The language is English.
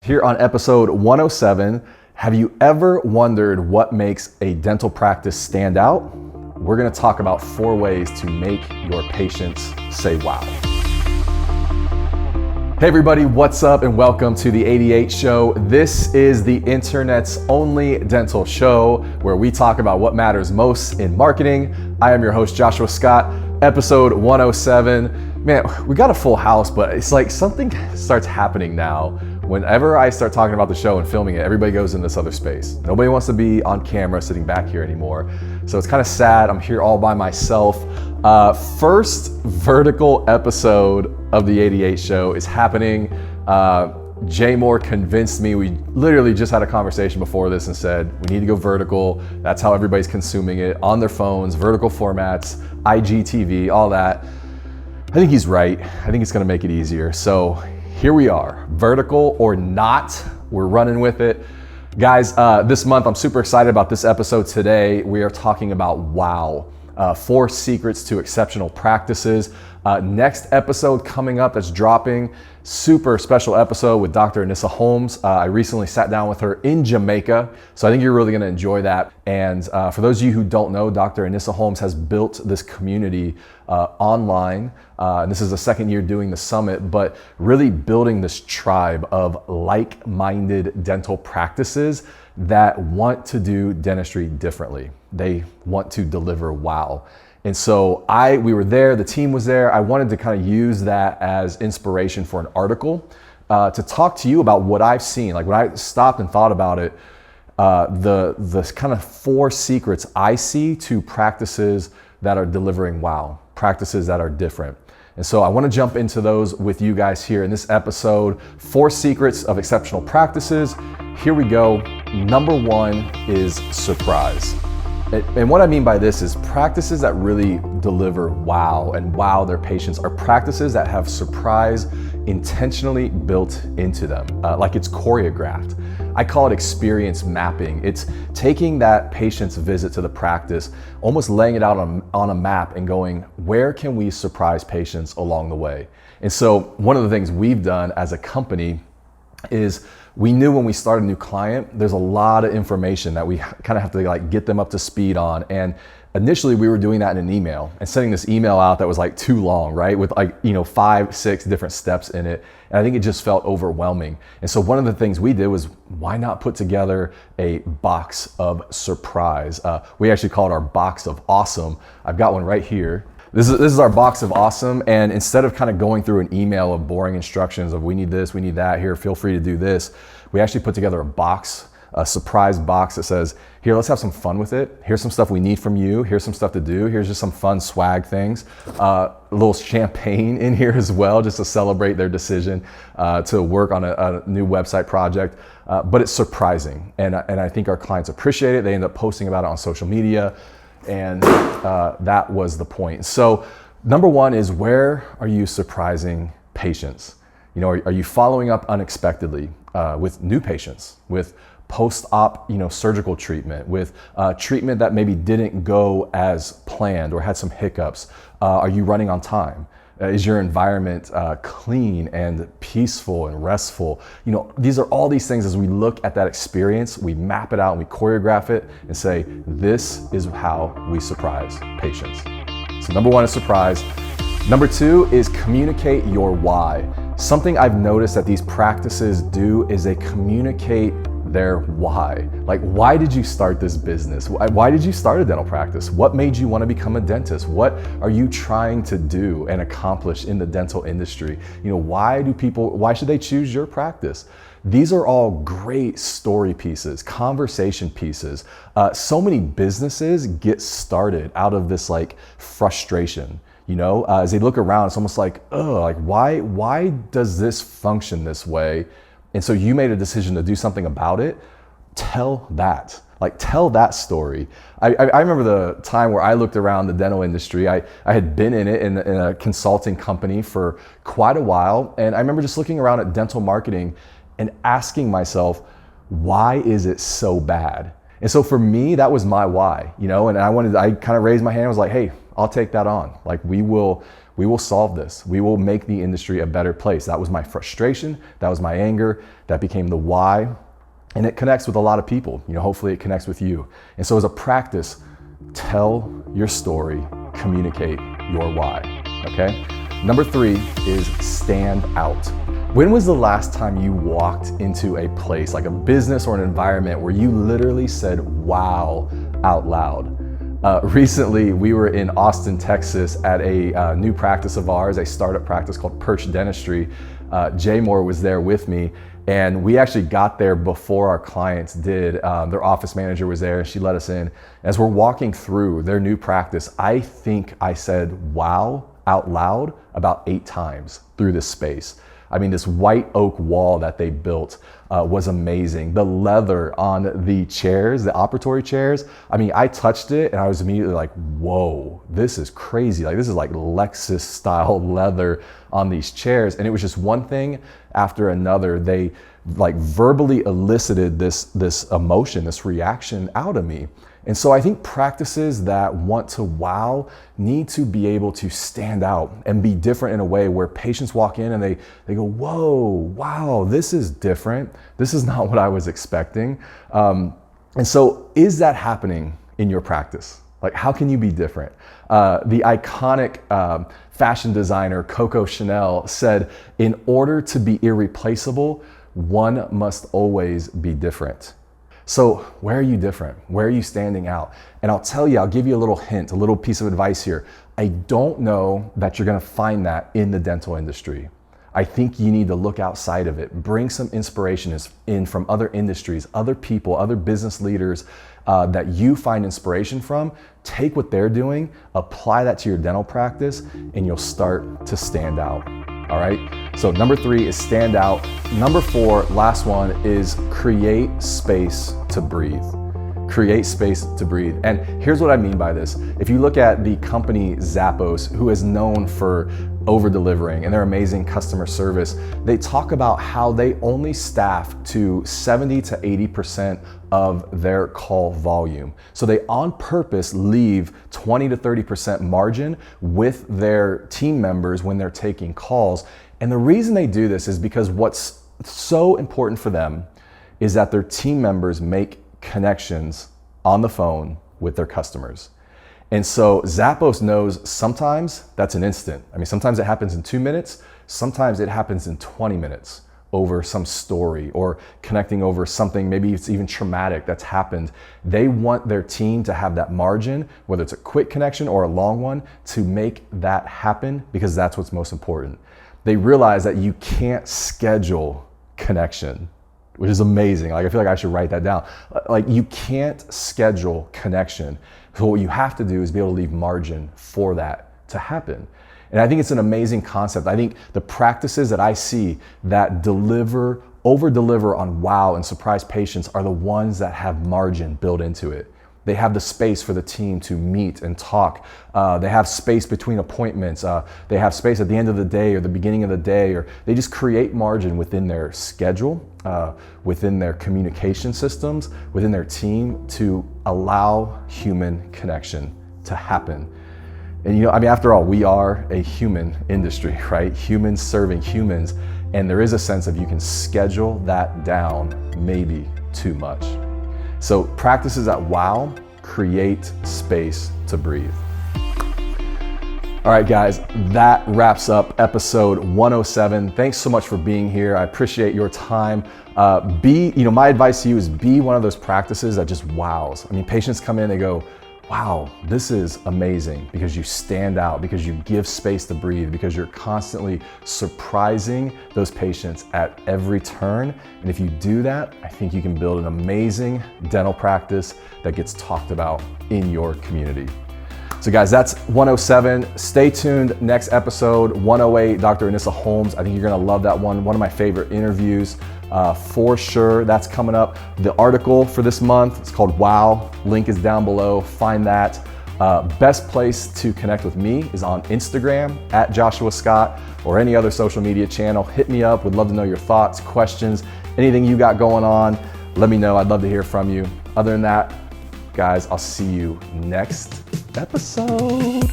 Here on episode 107, have you ever wondered what makes a dental practice stand out? We're gonna talk about 4 ways to make your patients say wow. Hey everybody, what's up and welcome to the 88 Show. This is the internet's only dental show where we talk about what matters most in marketing. I am your host, Joshua Scott, episode 107. Man, we got a full house, but it's like something starts happening now. Whenever I start talking about the show and filming it, everybody goes in this other space. Nobody wants to be on camera sitting back here anymore. So it's kind of sad. I'm here all by myself. First vertical episode of the 88 Show is happening. Jay Moore convinced me. We literally just had a conversation before this and said, we need to go vertical. That's how everybody's consuming it on their phones, vertical formats, IGTV, all that. I think he's right. I think it's gonna make it easier. So here we are, vertical or not, we're running with it. Guys, this month I'm super excited about this episode today. We are talking about wow, 4 secrets to exceptional practices. Next episode coming up that's dropping, super special episode with Dr. Anissa Holmes. I recently sat down with her in Jamaica, so I think you're really gonna enjoy that. And for those of you who don't know, Dr. Anissa Holmes has built this community online. And this is the 2nd year doing the summit, but really building this tribe of like-minded dental practices that want to do dentistry differently. They want to deliver wow. And so we were there, the team was there. I wanted to kind of use that as inspiration for an article to talk to you about what I've seen. Like when I stopped and thought about it, the kind of 4 secrets I see to practices that are delivering wow, practices that are different. And so I want to jump into those with you guys here in this episode. 4 secrets of exceptional practices. Here we go. Number 1 is surprise. And what I mean by this is practices that really deliver wow and wow their patients are practices that have surprise intentionally built into them, like it's choreographed. I call it experience mapping. It's taking that patient's visit to the practice, almost laying it out on a map and going, where can we surprise patients along the way? And so one of the things we've done as a company is we knew when we start a new client, there's a lot of information that we kind of have to like get them up to speed on. And initially we were doing that in an email and sending this email out that was like too long, right? With like, 5, 6 different steps in it. And I think it just felt overwhelming. And so one of the things we did was why not put together a box of surprise? We actually call it our box of awesome. I've got one right here. This is our box of awesome, and instead of kind of going through an email of boring instructions of we need this, we need that, here, feel free to do this, we actually put together a box, a surprise box that says, here, let's have some fun with it. Here's some stuff we need from you. Here's some stuff to do. Here's just some fun swag things. A little champagne in here as well, just to celebrate their decision to work on a new website project. But it's surprising, and I think our clients appreciate it. They end up posting about it on social media. And that was the point. So number 1 is, where are you surprising patients? Are you following up unexpectedly with new patients, with post-op, surgical treatment, with treatment that maybe didn't go as planned or had some hiccups? Are you running on time? Is your environment clean and peaceful and restful? These are all these things. As we look at that experience, we map it out and we choreograph it and say, this is how we surprise patients. So number 1 is surprise. Number 2 is communicate your why. Something I've noticed that these practices do is they communicate their why. Like, why did you start this business? Why did you start a dental practice? What made you want to become a dentist? What are you trying to do and accomplish in the dental industry? Why should they choose your practice? These are all great story pieces, conversation pieces. So many businesses get started out of this like frustration. As they look around, it's almost like, why does this function this way? And so you made a decision to do something about it. Tell that. Tell that story. I remember the time where I looked around the dental industry. I had been in it in a consulting company for quite a while. And I remember just looking around at dental marketing and asking myself, why is it so bad? And so for me, that was my why, and I kind of raised my hand and was like, hey, I'll take that on. We will we will solve this. We will make the industry a better place. That was my frustration. That was my anger. That became the why. And it connects with a lot of people. Hopefully it connects with you. And so as a practice, tell your story, communicate your why, okay? Number 3 is stand out. When was the last time you walked into a place, like a business or an environment, where you literally said, wow, out loud? Recently, we were in Austin, Texas at a new practice of ours, a startup practice called Perch Dentistry. Jay Moore was there with me, and we actually got there before our clients did. Their office manager was there, and she let us in. As we're walking through their new practice, I think I said wow out loud about 8 times through this space. I mean, this white oak wall that they built was amazing. The leather on the chairs, the operatory chairs, I mean, I touched it and I was immediately like, whoa, this is crazy. Like, this is like Lexus style leather on these chairs. And it was just one thing after another. They like verbally elicited this emotion, this reaction out of me. And so I think practices that want to wow need to be able to stand out and be different in a way where patients walk in and they go, whoa, wow, this is different. This is not what I was expecting. And so is that happening in your practice? Like, how can you be different? The iconic fashion designer KoKo Chanel said, in order to be irreplaceable, one must always be different. So where are you different? Where are you standing out? And I'll tell you, I'll give you a little hint, a little piece of advice here. I don't know that you're gonna find that in the dental industry. I think you need to look outside of it, bring some inspiration in from other industries, other people, other business leaders that you find inspiration from. Take what they're doing, apply that to your dental practice, and you'll start to stand out. All right, so number 3 is stand out. Number 4, last one, is create space to breathe. Create space to breathe. And here's what I mean by this. If you look at the company Zappos, who is known for over-delivering and their amazing customer service, they talk about how they only staff to 70 to 80% of their call volume. So they on purpose leave 20 to 30% margin with their team members when they're taking calls. And the reason they do this is because what's so important for them is that their team members make connections on the phone with their customers. And so Zappos knows sometimes that's an instant. I mean, sometimes it happens in 2 minutes, sometimes it happens in 20 minutes over some story or connecting over something, maybe it's even traumatic that's happened. They want their team to have that margin, whether it's a quick connection or a long one, to make that happen, because that's what's most important. They realize that you can't schedule connection, which is amazing. Like, I feel like I should write that down. Like, you can't schedule connection. So what you have to do is be able to leave margin for that to happen. And I think it's an amazing concept. I think the practices that I see that over-deliver on wow and surprise patients are the ones that have margin built into it. They have the space for the team to meet and talk. They have space between appointments. They have space at the end of the day or the beginning of the day, or they just create margin within their schedule, within their communication systems, within their team, to allow human connection to happen. And after all, we are a human industry, right? Humans serving humans. And there is a sense of you can schedule that down maybe too much. So practices that wow, create space to breathe. All right, guys, that wraps up episode 107. Thanks so much for being here. I appreciate your time. My advice to you is be one of those practices that just wows. I mean, patients come in, they go, wow, this is amazing, because you stand out, because you give space to breathe, because you're constantly surprising those patients at every turn. And if you do that, I think you can build an amazing dental practice that gets talked about in your community. So guys, that's 107. Stay tuned. Next episode, 108, Dr. Anissa Holmes. I think you're gonna love that one. One of my favorite interviews for sure. That's coming up. The article for this month, it's called Wow. Link is down below. Find that. Best place to connect with me is on Instagram at Joshua Scott, or any other social media channel. Hit me up. Would love to know your thoughts, questions, anything you got going on. Let me know. I'd love to hear from you. Other than that, guys, I'll see you next episode.